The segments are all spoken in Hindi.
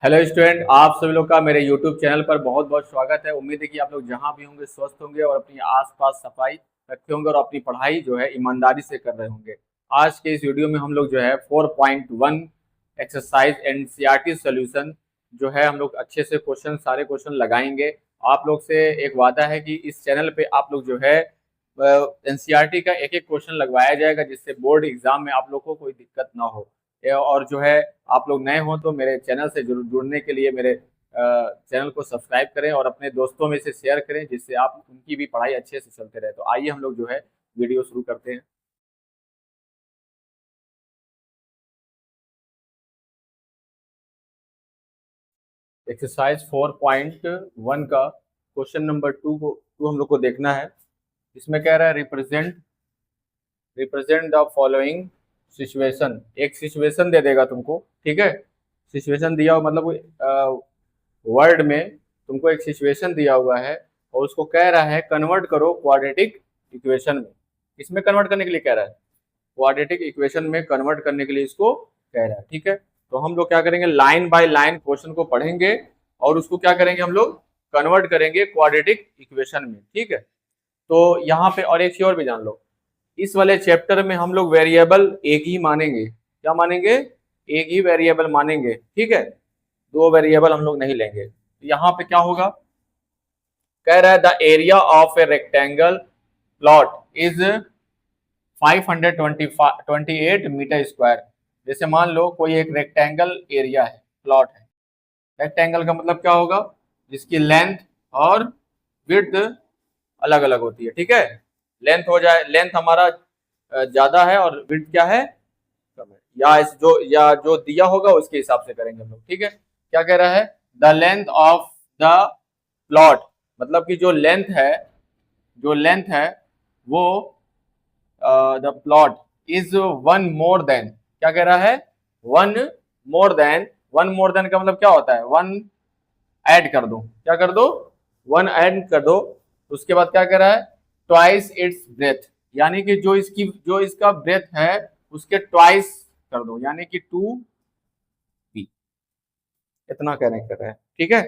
हेलो स्टूडेंट, आप सभी लोग का मेरे यूट्यूब चैनल पर बहुत बहुत स्वागत है। उम्मीद है कि आप लोग जहां भी होंगे स्वस्थ होंगे और अपनी आसपास सफाई रखे होंगे और अपनी पढ़ाई जो है ईमानदारी से कर रहे होंगे। आज के इस वीडियो में हम लोग जो है 4.1 एक्सरसाइज एनसीईआरटी सॉल्यूशन जो है हम लोग अच्छे से सारे क्वेश्चन लगाएंगे। आप लोग से एक वादा है कि इस चैनल पे आप लोग जो है एनसीईआरटी का एक एक क्वेश्चन लगवाया जाएगा, जिससे बोर्ड एग्जाम में आप लोग को कोई दिक्कत ना हो। और जो है आप लोग नए हो तो मेरे चैनल से जुड़ने के लिए मेरे चैनल को सब्सक्राइब करें और अपने दोस्तों में से शेयर करें, जिससे आप उनकी भी पढ़ाई अच्छे से चलते रहे। तो आइए हम लोग जो है वीडियो शुरू करते हैं। एक्सरसाइज 4.1 का क्वेश्चन नंबर टू हम लोग को देखना है। इसमें कह रहा है रिप्रेजेंट द फॉलोइंग सिचुएशन। एक सिचुएशन दे देगा तुमको, ठीक है। सिचुएशन दिया हो मतलब वर्ड में तुमको एक सिचुएशन दिया हुआ है और उसको कह रहा है कन्वर्ट करो क्वाड्रेटिक इक्वेशन में। इसमें कन्वर्ट करने के लिए कह रहा है, क्वाड्रेटिक इक्वेशन में कन्वर्ट करने के लिए इसको कह रहा है, ठीक है। तो हम लोग क्या करेंगे, लाइन बाय लाइन क्वेश्चन को पढ़ेंगे और उसको क्या करेंगे, हम लोग कन्वर्ट करेंगे क्वाड्रेटिक इक्वेशन में, ठीक है। तो यहाँ पे और एक चीज और भी जान लो, इस वाले चैप्टर में हम लोग वेरिएबल एक ही मानेंगे। क्या मानेंगे? एक ही वेरिएबल मानेंगे, ठीक है। दो वेरिएबल हम लोग नहीं लेंगे। यहाँ पे क्या होगा, कह रहा है the area of a rectangle plot is 528 metre square. जैसे मान लो कोई एक रेक्टेंगल एरिया है, प्लॉट है। रेक्टेंगल का मतलब क्या होगा, जिसकी लेंथ और विड्थ अलग अलग होती है, ठीक है। लेंथ हमारा ज्यादा है और विड्थ क्या है, कम है। या जो दिया होगा उसके हिसाब से करेंगे हम लोग, ठीक है। क्या कह रहा है, the length of the plot, मतलब कि जो लेंथ है वो the plot is one more than. क्या कह रहा है, one more than. One more than का मतलब क्या होता है, वन ऐड कर दो। क्या कर दो, वन ऐड कर दो। उसके बाद क्या कह रहा है, ट्वाइस इट्स ब्रेथ, यानी कि जो इसका ब्रेथ है उसके ट्वाइस कर दो, यानी कि 2b। इतना कहने कर रहा है, ठीक है।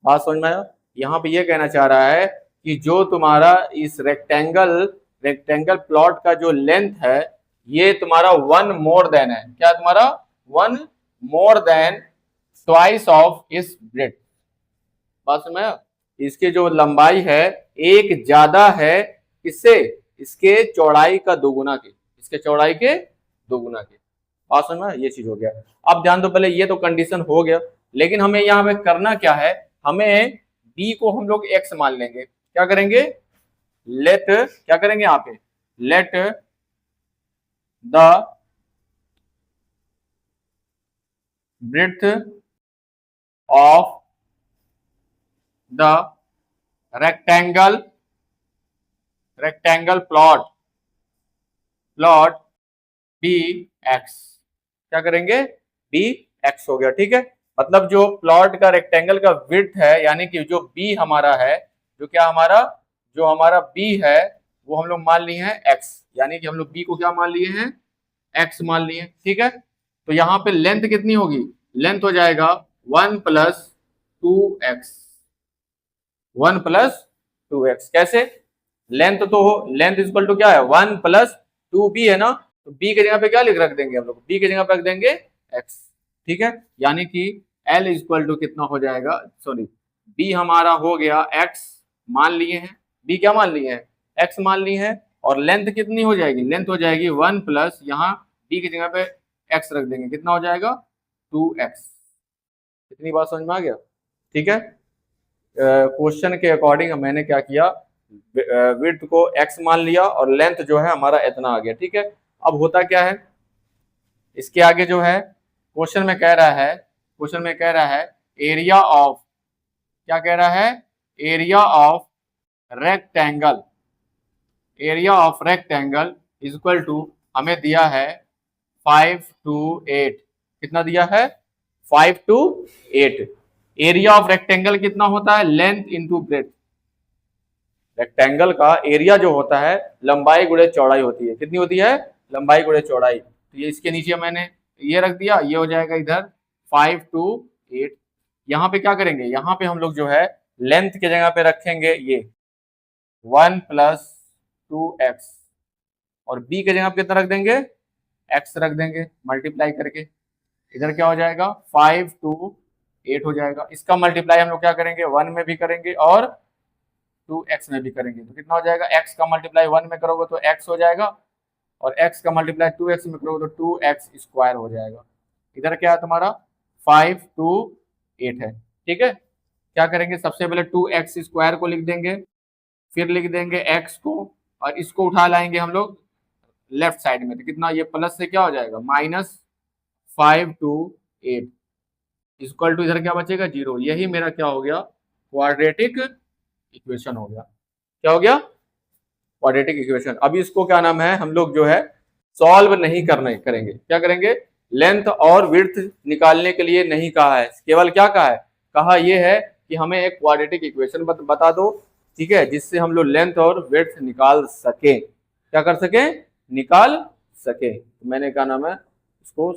बात समझ में आया। यहाँ पे ये कहना चाह रहा है कि जो तुम्हारा इस रेक्टेंगल प्लॉट का जो लेंथ है, ये तुम्हारा वन मोर देन है। क्या तुम्हारा, one more than twice of इस ब्रेथ। बात समझ में आया। इसकी जो लंबाई है एक ज्यादा है, किससे, इसके चौड़ाई का दोगुना के, इसके चौड़ाई के दोगुना के। बात समझ में, ये चीज हो गया। अब ध्यान दो, पहले ये तो कंडीशन हो गया, लेकिन हमें यहाँ पे करना क्या है, हमें b को हम लोग x मान लेंगे। क्या करेंगे, क्या करेंगे यहाँ पे, let the breadth of the rectangle plot be x. क्या करेंगे, बी एक्स हो गया, ठीक है। मतलब जो प्लॉट का रेक्टेंगल का विड्थ है, यानी कि जो बी हमारा है, जो हमारा बी है वो हम लोग मान लिए हैं एक्स, यानी कि हम लोग बी को क्या मान लिए हैं, एक्स मान लिए, ठीक है। तो यहाँ पे लेंथ कितनी होगी, लेंथ हो जाएगा 1+2x। 1+2x कैसे, लेंथ इक्वल टू क्या है, 1+2b है ना। तो b के जगह पे क्या रख देंगे हम लोग, b के जगह पे रख देंगे x, ठीक है। यानी कि l इक्वल टू कितना हो जाएगा, सॉरी b हमारा हो गया x मान लिए हैं, b क्या मान लिए हैं, x मान लिए हैं। और लेंथ कितनी हो जाएगी, लेंथ हो जाएगी 1 प्लस यहाँ b की जगह पे x रख देंगे, कितना हो जाएगा 2x। इतनी बात समझ में आ गया, ठीक है। क्वेश्चन के अकॉर्डिंग मैंने क्या किया, विड्थ को x मान लिया और लेंथ जो है हमारा इतना आ गया, ठीक है। अब होता क्या है, इसके आगे जो है क्वेश्चन में कह रहा है एरिया ऑफ, क्या कह रहा है, area of rectangle is equal to, हमें दिया है 5 to 8। कितना दिया है, 5 to 8। एरिया ऑफ रेक्टेंगल कितना होता है, लेंथ इंटू ब्रेथ। रेक्टेंगल का एरिया जो होता है लंबाई गुणे चौड़ाई होती है, कितनी होती है, लंबाई गुणे चौड़ाई। तो ये इसके नीचे मैंने ये रख दिया, ये हो जाएगा इधर 5 to 8। यहाँ पे क्या करेंगे, यहाँ पे हम लोग जो है लेंथ के जगह पे रखेंगे ये 1 प्लस 2x, और b के जगह पे कितना रख देंगे, x रख देंगे मल्टीप्लाई करके। इधर क्या हो जाएगा 5 टू 8 हो जाएगा। इसका मल्टीप्लाई हम लोग क्या करेंगे 1 में भी करेंगे और 2x में भी करेंगे, तो कितना हो जाएगा, x का मल्टीप्लाई 1 में करोगे तो x हो जाएगा, और x का मल्टीप्लाई 2x में करोगे तो 2x स्क्वायर हो जाएगा। इधर क्या है तुम्हारा 5 टू 8 है, ठीक है। क्या करेंगे, सबसे पहले 2x स्क्वायर को लिख देंगे, फिर लिख देंगे x को, और इसको उठा लाएंगे हम लोग लेफ्ट साइड में, तो कितना, ये प्लस से क्या हो जाएगा -5 टू 8 इक्वल टू, इधर क्या बचेगा 0। यही मेरा क्या हो गया, क्वाड्रेटिक इक्वेशन हो गया। क्या हो गया, क्वाड्रेटिक इक्वेशन। अभी इसको क्या नाम है, हम लोग जो है सॉल्व नहीं करेंगे, क्या करेंगे, लेंथ और विड्थ निकालने के लिए नहीं कहा है, केवल क्या कहा है, कहा यह है कि हमें एक क्वाड्रेटिक इक्वेशन बता दो, ठीक है, जिससे हम लोग लेंथ और विड्थ निकाल सके, क्या कर सके, निकाल सके। तो मैंने क्या नाम है इसको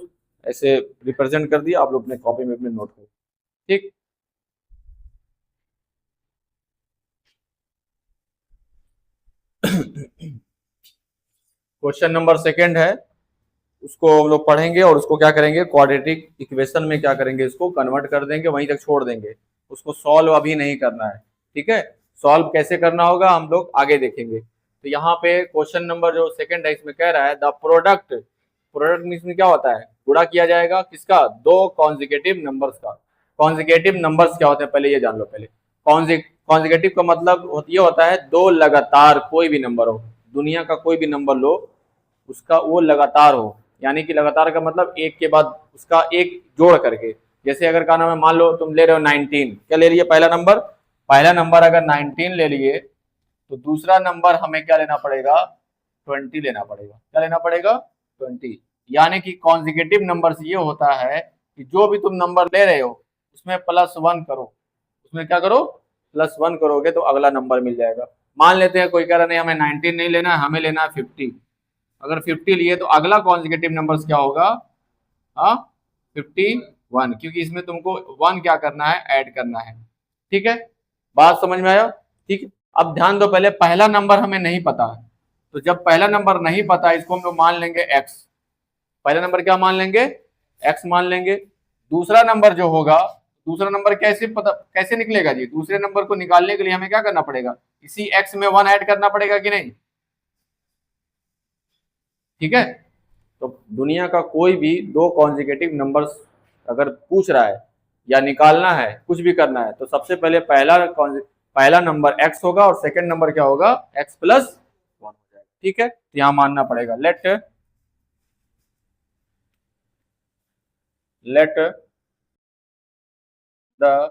ऐसे रिप्रेजेंट कर दिया, आप लोग अपने कॉपी में अपने नोट करो, ठीक। क्वेश्चन नंबर सेकंड है, उसको हम लोग पढ़ेंगे और उसको क्या करेंगे, क्वाड्रेटिक इक्वेशन में क्या करेंगे, इसको कन्वर्ट कर देंगे, वहीं तक छोड़ देंगे, उसको सॉल्व अभी नहीं करना है, ठीक है। सॉल्व कैसे करना होगा हम लोग आगे देखेंगे। तो यहाँ पे क्वेश्चन नंबर जो सेकंड है, इसमें कह रहा है द प्रोडक्ट, प्रोडक्ट में क्या होता है, गुणा किया जाएगा किसका, दो कॉन्जिकेटिव नंबर्स का। कॉन्जिकेटिव नंबर्स क्या होते हैं, पहले ये जान लो। पहले कॉन्जिकेटिव का मतलब ये होता है दो लगातार, कोई भी नंबर हो, दुनिया का कोई भी नंबर लो, उसका वो लगातार हो, यानी कि लगातार का मतलब एक के बाद उसका एक जोड़ करके। जैसे अगर का नाम है, मान लो तुम ले रहे हो 19, क्या ले लिए, पहला नंबर अगर 19 ले लिए, तो दूसरा नंबर हमें क्या लेना पड़ेगा, 20 लेना पड़ेगा। क्या लेना पड़ेगा, 20। यानी कि कॉन्जिकेटिव नंबर ये होता है कि जो भी तुम नंबर ले रहे हो उसमें +1 करो, उसमें क्या करो, +1 करोगे तो अगला नंबर मिल जाएगा। मान लेते हैं कोई कह रहा नहीं हमें 19 नहीं लेना है, हमें लेना है 50। अगर 50 लिए तो अगला कॉन्जिकेटिव नंबर क्या होगा, 51, क्योंकि इसमें तुमको 1 क्या करना है, ऐड करना है, ठीक है। बात समझ में आया, ठीक है। अब ध्यान दो, पहले पहला नंबर हमें नहीं पता है, तो जब पहला नंबर नहीं पता इसको हम लोग मान लेंगे x। पहला नंबर क्या मान लेंगे, x मान लेंगे। दूसरा नंबर जो होगा, दूसरा नंबर कैसे निकलेगा जी, दूसरे नंबर को निकालने के लिए हमें क्या करना पड़ेगा, इसी x में 1 ऐड करना पड़ेगा कि नहीं, ठीक है। तो दुनिया का कोई भी दो कॉन्जिकेटिव नंबर्स अगर पूछ रहा है या निकालना है, कुछ भी करना है, तो सबसे पहले पहला नंबर x होगा और सेकंड नंबर क्या होगा, x+1 हो जाएगा, ठीक है। तो यहां मानना पड़ेगा, let the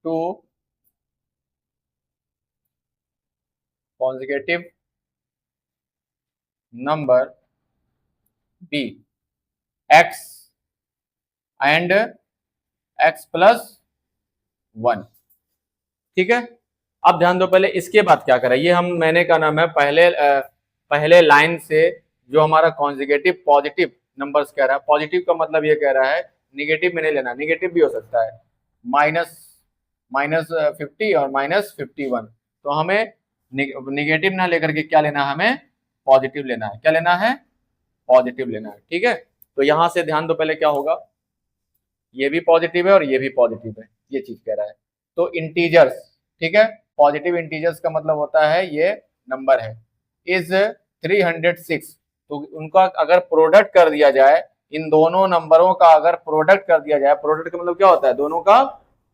two consecutive number be x and x+1, ठीक है। अब ध्यान दो, पहले इसके बाद क्या करें, ये मैंने का नाम है पहले लाइन से जो हमारा कॉन्जिकेटिव पॉजिटिव नंबर्स कह रहा है, पॉजिटिव का मतलब ये कह रहा है, निगेटिव में नहीं लेना, निगेटिव भी हो सकता है, -50 और -51, तो हमें निगेटिव ना लेकर के क्या लेना है, हमें पॉजिटिव लेना है। क्या लेना है, पॉजिटिव लेना है, ठीक है। तो यहां से ध्यान दो, पहले क्या होगा, ये भी पॉजिटिव है और ये भी पॉजिटिव है, ये चीज कह रहा है। तो इंटीजर्स, ठीक है, पॉजिटिव इंटीजर्स का मतलब होता है ये नंबर है, इज 306। तो उनका अगर प्रोडक्ट कर दिया जाए, इन दोनों नंबरों का अगर प्रोडक्ट कर दिया जाए, प्रोडक्ट का मतलब क्या होता है, दोनों का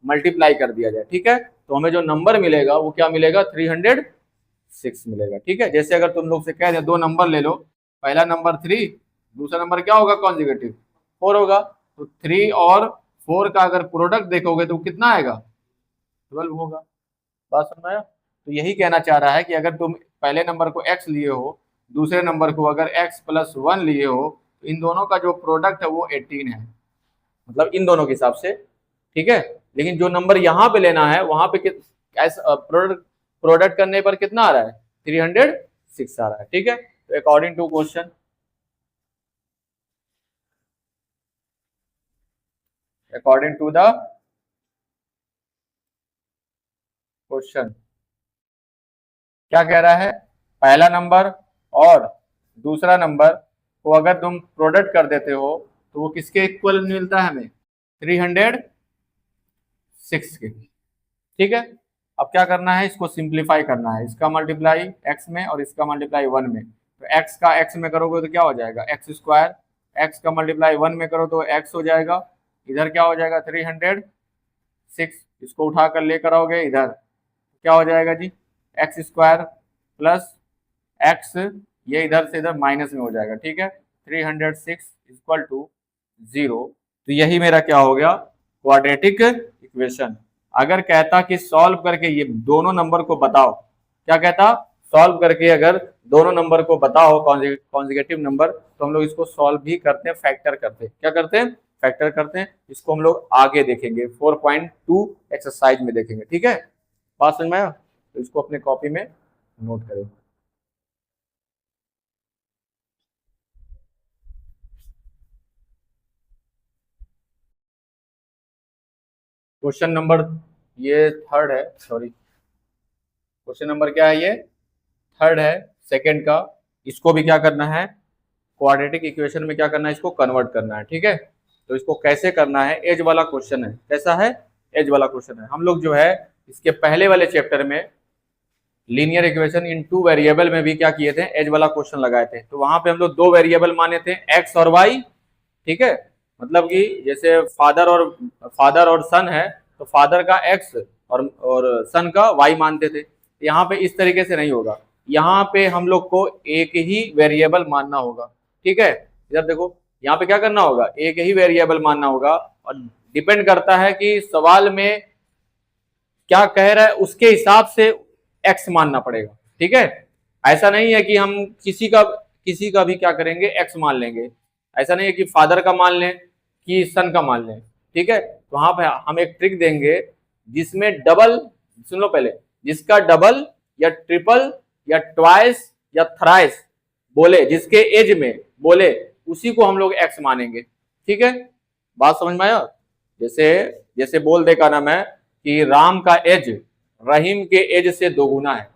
मल्टीप्लाई कर दिया जाए, ठीक है, तो हमें जो नंबर मिलेगा वो क्या मिलेगा, 306 मिलेगा, ठीक है। जैसे अगर तुम लोग से कह दे दो नंबर ले लो, पहला नंबर 3, दूसरा नंबर क्या होगा, कॉन्जिकेटिव 4 होगा, तो 3 और 4 का अगर प्रोडक्ट देखोगे तो कितना आएगा, 12 होगा। बात समझ आया। तो यही कहना चाह रहा है कि अगर तुम पहले नंबर को x लिए हो, दूसरे नंबर को अगर x+1 लिए हो, तो इन दोनों का जो प्रोडक्ट है वो 18 है, मतलब इन दोनों के हिसाब से, ठीक है। लेकिन जो नंबर यहाँ पे लेना है वहां पे प्रोडक्ट करने पर कितना आ रहा है, 306 आ रहा है, ठीक है। तो according to question, according to the question. क्या कह रहा है, पहला नंबर और दूसरा नंबर को अगर तुम प्रोडक्ट कर देते हो तो वो किसके इक्वल मिलता है हमें, 306 के। ठीक है, अब क्या करना है, इसको सिंप्लीफाई करना है, इसका मल्टीप्लाई x में और इसका मल्टीप्लाई 1 में। तो x का x में करोगे तो क्या हो जाएगा, एक्स स्क्वायर, x का मल्टीप्लाई 1 में करो तो x हो जाएगा, इधर क्या हो जाएगा 306, इसको उठा कर लेकर आओगे इधर, क्या हो जाएगा जी, एक्स स्क्वायर प्लस एक्स, ये इधर से इधर माइनस में हो जाएगा। ठीक है, 306 इक्वल टू 0। तो यही मेरा क्या हो गया, क्वाड्रेटिक इक्वेशन। अगर कहता कि सॉल्व करके ये दोनों नंबर को बताओ, क्या कहता, सॉल्व करके अगर दोनों नंबर को बताओ कॉन्जिगेटिव नंबर, तो हम लोग इसको सॉल्व भी करते हैं, फैक्टर करते हैं। क्या करते हैं, फैक्टर करते हैं। इसको हम लोग आगे देखेंगे 4.2 एक्सरसाइज में देखेंगे। ठीक है, बात समझ में आया, तो इसको अपने कॉपी में नोट करें। क्वेश्चन नंबर ये थर्ड है, सॉरी क्वेश्चन नंबर क्या है, ये थर्ड है, सेकंड का। इसको भी क्या करना है, क्वाड्रेटिक इक्वेशन में क्या करना है, इसको कन्वर्ट करना है। ठीक है, तो इसको कैसे करना है, एज वाला क्वेश्चन है। कैसा है, एज वाला क्वेश्चन है। हम लोग जो है इसके पहले वाले चैप्टर में linear equation in two variable में भी क्या किए थे, एज वाला क्वेश्चन लगाए थे। तो वहां पे हम लोग दो वेरिएबल माने थे, एक्स और वाई। ठीक है, मतलब कि जैसे फादर और सन है, तो फादर का एक्स और सन का वाई मानते थे। यहाँ पे इस तरीके से नहीं होगा, यहाँ पे हम लोग को एक ही वेरिएबल मानना होगा। ठीक है, इधर देखो, यहाँ पे क्या करना होगा, एक ही वेरिएबल मानना होगा, और डिपेंड करता है कि सवाल में क्या कह रहा है उसके हिसाब से एक्स मानना पड़ेगा। ठीक है, ऐसा नहीं है कि हम किसी का भी क्या करेंगे, एक्स मान लेंगे। ऐसा नहीं है कि फादर का मान लें कि सन का मान लें। ठीक है, तो वहां पे हम एक ट्रिक देंगे जिसमें डबल, सुन लो पहले, जिसका डबल या ट्रिपल या ट्वाइस या थ्राइस बोले, जिसके एज में बोले, उसी को हम लोग एक्स मानेंगे। ठीक है, बात समझ में आया। जैसे जैसे बोल दे का नाम है कि राम का एज रहीम के एज से दोगुना है।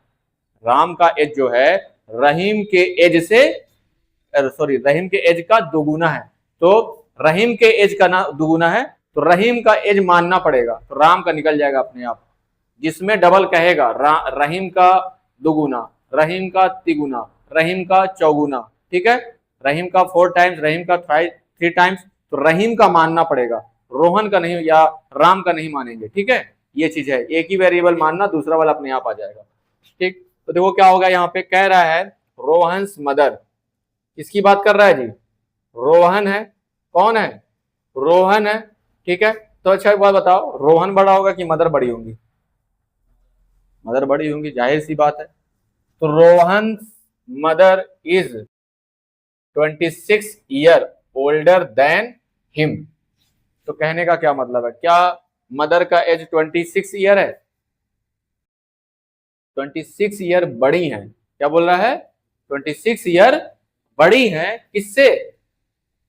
राम का एज जो है रहीम के एज से, सॉरी, रहीम के एज का दोगुना है। तो रहीम के एज का ना दोगुना है, तो रहीम का एज मानना पड़ेगा, तो राम का निकल जाएगा अपने आप। जिसमें डबल कहेगा, रहीम का दोगुना, रहीम का तिगुना, रहीम का चौगुना। ठीक है, रहीम का 4 टाइम्स, रहीम का 3 टाइम्स, तो रहीम का मानना पड़ेगा, रोहन का नहीं या राम का नहीं मानेंगे। ठीक है, ये चीज है, एक ही वेरिएबल मानना, दूसरा वाला अपने आप आ जाएगा। ठीक, तो देखो क्या होगा, यहाँ पे कह रहा है रोहन्स मदर, किसकी बात कर रहा है जी, रोहन है। कौन है, रोहन है। ठीक है, तो अच्छा एक बात बताओ, रोहन बड़ा होगा कि मदर बड़ी होंगी, मदर बड़ी होंगी, जाहिर सी बात है। तो Rohan mother is 26 year older than him. तो कहने का क्या मतलब है, क्या मदर का एज 26 ईयर है, 26 ईयर बड़ी है। क्या बोल रहा है, 26 ईयर बड़ी है, किससे,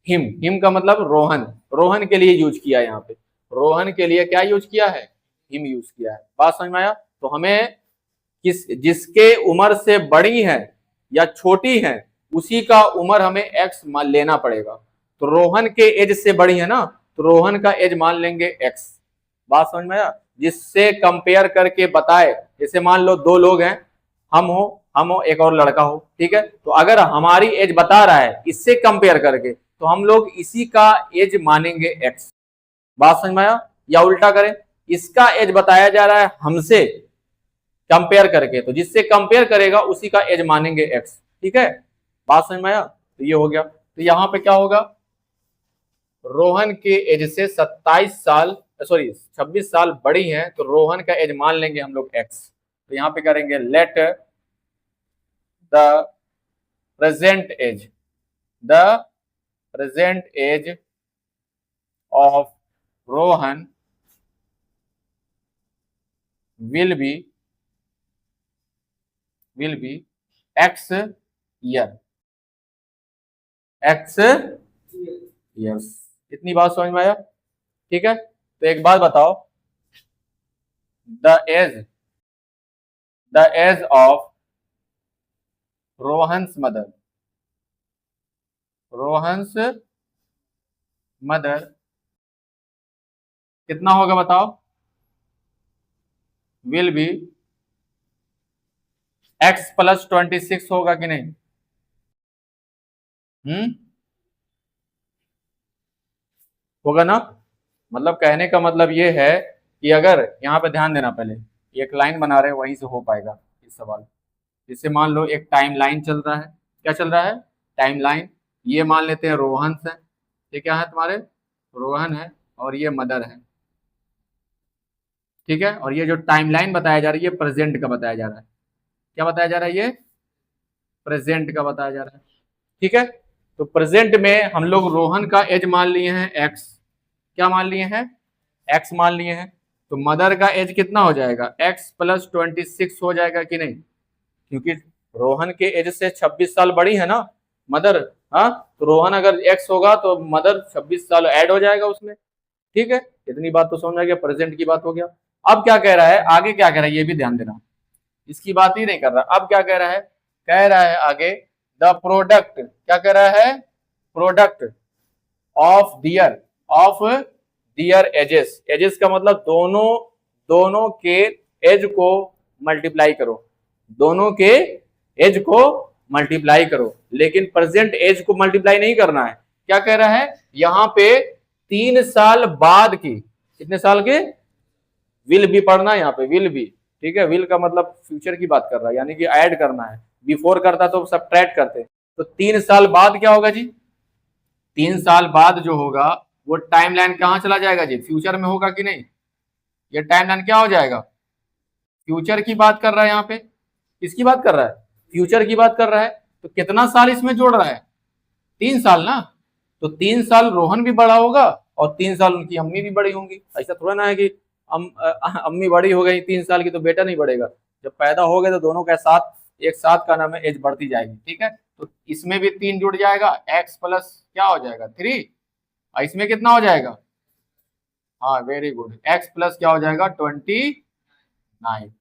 हिम का मतलब रोहन, रोहन के लिए यूज किया है यहाँ पे, रोहन के लिए क्या यूज किया है, हिम यूज किया है। बात समझ में आया। तो हमें जिसके उम्र से बड़ी है या छोटी है, उसी का उम्र हमें एक्स मान लेना पड़ेगा। तो रोहन के एज से बड़ी है ना, तो रोहन का एज मान लेंगे एक्स। बात समझ में आया, जिससे कंपेयर करके बताए, जैसे मान लो दो लोग हैं, हम हो एक और लड़का हो। ठीक है, तो अगर हमारी एज बता रहा है इससे कंपेयर करके, तो हम लोग इसी का एज मानेंगे एक्स। बात समझ में आया, या उल्टा करें, इसका एज बताया जा रहा है हमसे कंपेयर करके, तो जिससे कंपेयर करेगा उसी का एज मानेंगे एक्स। ठीक है, बात समझ में आया। तो ये हो गया, तो यहां पे क्या होगा, रोहन के एज से 26 साल बड़ी है, तो रोहन का एज मान लेंगे हम लोग एक्स। तो यहां पे करेंगे let the present age, the present age of Rohan will be x year, x years। इतनी बात समझ में आया। ठीक है, तो एक बात बताओ, the age of Rohan's mother कितना होगा बताओ, विल बी x+26 होगा कि नहीं? होगा ना। मतलब कहने का मतलब ये है कि अगर यहाँ पे ध्यान देना, पहले एक लाइन बना रहे हैं वहीं से हो पाएगा इस सवाल। जैसे मान लो एक टाइम लाइन चल रहा है, क्या चल रहा है, टाइम लाइन। ये मान लेते हैं रोहन है, ये क्या है तुम्हारे, रोहन है, और ये मदर है, ठीक है। और ये जो टाइम लाइन बताया जा रहा है ये प्रेजेंट का बताया जा रहा है, क्या बताया जा रहा है, ये प्रेजेंट का बताया जा रहा है, ठीक है। तो प्रेजेंट में हम लोग रोहन का एज मान लिए हैं एक्स, क्या मान लिए हैं, एक्स मान लिए हैं। तो मदर का एज कितना हो जाएगा, x+26 हो जाएगा कि नहीं, क्योंकि रोहन के एज से 26 साल बड़ी है ना मदर। हाँ, तो रोहन अगर एक्स होगा तो मदर 26 साल ऐड हो जाएगा उसमें, ठीक है। इतनी बात तो समझ आ गया, प्रेजेंट की बात हो गया। अब क्या कह रहा है आगे, क्या कह रहा है ये भी ध्यान देना, इसकी बात ही नहीं कर रहा। अब क्या कह रहा है, कह रहा है आगे द प्रोडक्ट, क्या कह रहा है, product of their ages, ages का मतलब दोनों, दोनों के एज को मल्टीप्लाई करो, दोनों के एज को मल्टीप्लाई करो, लेकिन प्रेजेंट एज को मल्टीप्लाई नहीं करना है। क्या कह रहा है यहाँ पे 3 साल बाद की, कितने साल के, विल भी पढ़ना है यहाँ पे, विल भी, ठीक है। विल का मतलब फ्यूचर की बात कर रहा है, यानी कि ऐड करना है, बिफोर करता तो सबट्रैक्ट करते। तो 3 साल बाद क्या होगा जी, 3 साल बाद जो होगा वो टाइमलाइन कहां चला जाएगा जी, फ्यूचर में होगा कि नहीं, ये टाइमलाइन क्या हो जाएगा, फ्यूचर की बात कर रहा है यहाँ पे, किसकी बात कर रहा है, फ्यूचर की बात कर रहा है। तो कितना साल इसमें जोड़ रहा है, 3 साल ना। तो 3 साल रोहन भी बड़ा होगा और 3 साल उनकी अम्मी भी बड़ी होंगी। ऐसा थोड़ा ना है कि अम्मी बड़ी हो गई 3 साल की तो बेटा नहीं बढ़ेगा, जब पैदा हो गए तो दोनों का साथ, एक साथ का नाम है, एज बढ़ती जाएगी, ठीक है। तो इसमें भी 3 जुड़ जाएगा, x प्लस क्या हो जाएगा 3, और इसमें कितना हो जाएगा, हाँ वेरी गुड, x प्लस क्या हो जाएगा 29।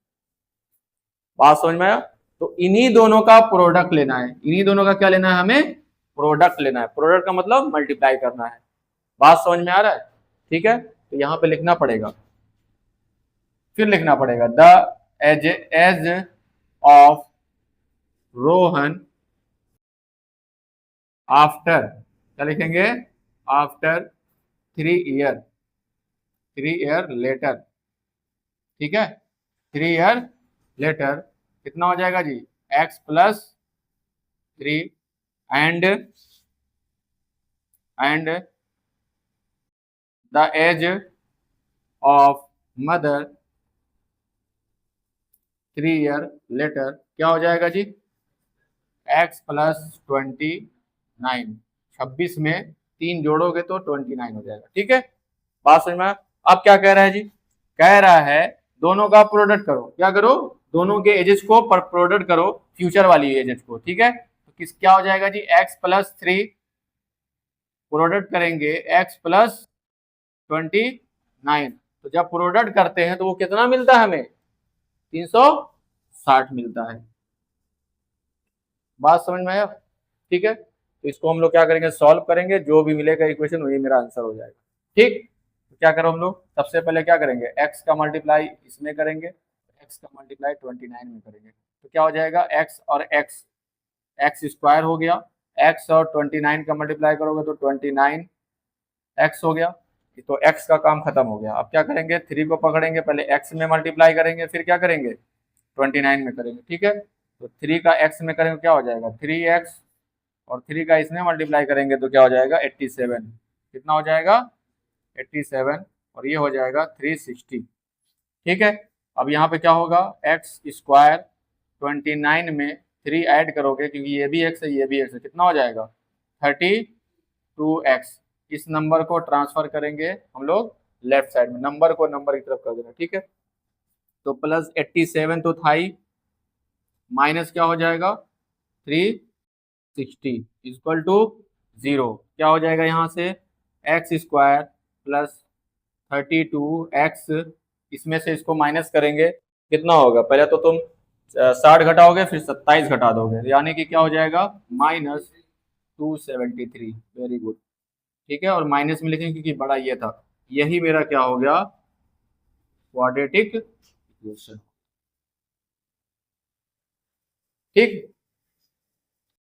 बात समझ में आया। तो इन्हीं दोनों का प्रोडक्ट लेना है, इन्हीं दोनों का क्या लेना है हमें, प्रोडक्ट लेना है। प्रोडक्ट का मतलब मल्टीप्लाई करना है। बात समझ में आ रहा है, ठीक है। तो यहां पे लिखना पड़ेगा, फिर लिखना पड़ेगा एज ऑफ रोहन आफ्टर, क्या लिखेंगे, आफ्टर 3 ईयर लेटर, ठीक है। 3 ईयर लेटर कितना हो जाएगा जी, x+3 and the age of mother 3 year later क्या हो जाएगा जी, x+29, 26 में 3 जोड़ोगे तो 29 हो जाएगा, ठीक है। बात समझ में। अब क्या कह रहा है जी, कह रहा है दोनों का प्रोडक्ट करो, क्या करो, दोनों के एजेस को प्रोडक्ट करो, फ्यूचर वाली एजेस को, ठीक है। तो किस क्या हो जाएगा जी, x+3 प्रोडक्ट करेंगे x+29। तो जब प्रोडक्ट करते हैं तो वो कितना मिलता है हमें, 360 मिलता है। बात समझ में आया, ठीक है। तो इसको हम लोग क्या करेंगे, सॉल्व करेंगे, जो भी मिलेगा इक्वेशन वही मेरा आंसर हो जाएगा, ठीक। तो क्या करो हम लोग, सबसे पहले क्या करेंगे, x का मल्टीप्लाई इसमें करेंगे, x का मल्टीप्लाई 29 में करेंगे, तो क्या हो जाएगा, x और x स्क्वायर हो गया, x और 29 का मल्टीप्लाई करोगे तो 29x हो गया। तो x का काम खत्म हो गया। अब क्या करेंगे, 3 को पकड़ेंगे, पहले x में मल्टीप्लाई करेंगे, फिर क्या करेंगे 29 में करेंगे, ठीक है। तो 3 का x में करेंगे क्या हो जाएगा 3x, और 3 का इसमें मल्टीप्लाई करेंगे तो क्या हो जाएगा 87, कितना हो जाएगा 87, और ये हो जाएगा 360, ठीक है। अब यहाँ पे क्या होगा, एक्स स्क्वायर 29 में 3 ऐड करोगे, क्योंकि ये भी x है ये भी x है, कितना हो जाएगा 32x। इस नंबर को ट्रांसफर करेंगे हम लोग लेफ्ट साइड में, नंबर को नंबर की तरफ कर देना, ठीक है। तो प्लस 87 तो था ही, माइनस क्या हो जाएगा 360 इक्वल टू 0, क्या हो जाएगा यहाँ से x स्क्वायर प्लस 32x, इसमें से इसको माइनस करेंगे, कितना होगा? पहले तो तुम 60 घटाओगे, फिर 27 घटा दोगे, यानी कि क्या हो जाएगा? -273। Very good. ठीक है, और माइनस में लिखेंगे क्योंकि बड़ा ये था। यही मेरा क्या हो गया? Quadratic equation. ठीक,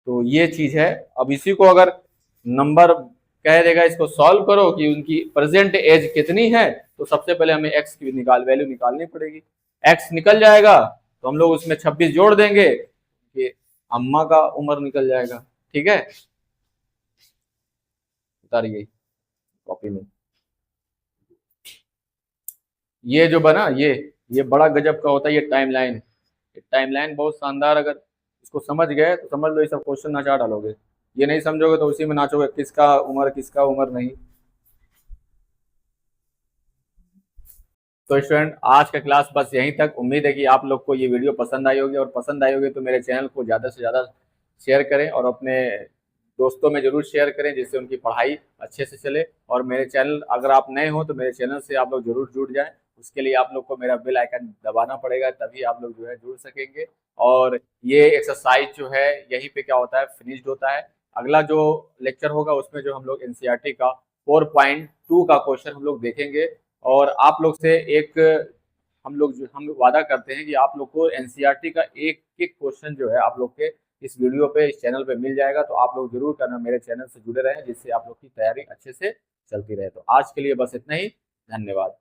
तो ये चीज है। अब इसी को अगर नंबर कह देगा इसको सॉल्व करो कि उनकी प्रेजेंट एज कितनी है, तो सबसे पहले हमें एक्स की वैल्यू निकालनी पड़ेगी। एक्स निकल जाएगा तो हम लोग उसमें 26 जोड़ देंगे कि अम्मा का उम्र निकल जाएगा। ठीक है, उतारिए कॉपी में। ये जो बना, ये बड़ा गजब का होता है, ये टाइमलाइन। टाइमलाइन बहुत शानदार, अगर इसको समझ गए तो समझ लो ये सब क्वेश्चन नचा डालोगे। ये नहीं समझोगे तो उसी में नाचोगे, किसका उम्र नहीं। तो स्टूडेंट, आज का क्लास बस यहीं तक। उम्मीद है कि आप लोग को ये वीडियो पसंद आई होगी, और पसंद आई होगी तो मेरे चैनल को ज़्यादा से ज़्यादा शेयर करें और अपने दोस्तों में जरूर शेयर करें, जिससे उनकी पढ़ाई अच्छे से चले। और मेरे चैनल, अगर आप नए हो तो मेरे चैनल से आप लोग जरूर जुड़ जाएं। उसके लिए आप लोग को मेरा बेल आइकन दबाना पड़ेगा, तभी आप लोग जो है जुड़ सकेंगे। और ये एक्सरसाइज जो है यहीं पे क्या होता है, फिनिश्ड होता है। अगला जो लेक्चर होगा उसमें जो हम लोग एनसीईआरटी का 4.2 का क्वेश्चन हम लोग देखेंगे। और आप लोग से एक हम वादा करते हैं कि आप लोग को एनसीईआरटी का एक एक क्वेश्चन जो है आप लोग के इस वीडियो पे, इस चैनल पे मिल जाएगा। तो आप लोग जरूर करना, मेरे चैनल से जुड़े रहें, जिससे आप लोग की तैयारी अच्छे से चलती रहे। तो आज के लिए बस इतना ही। धन्यवाद।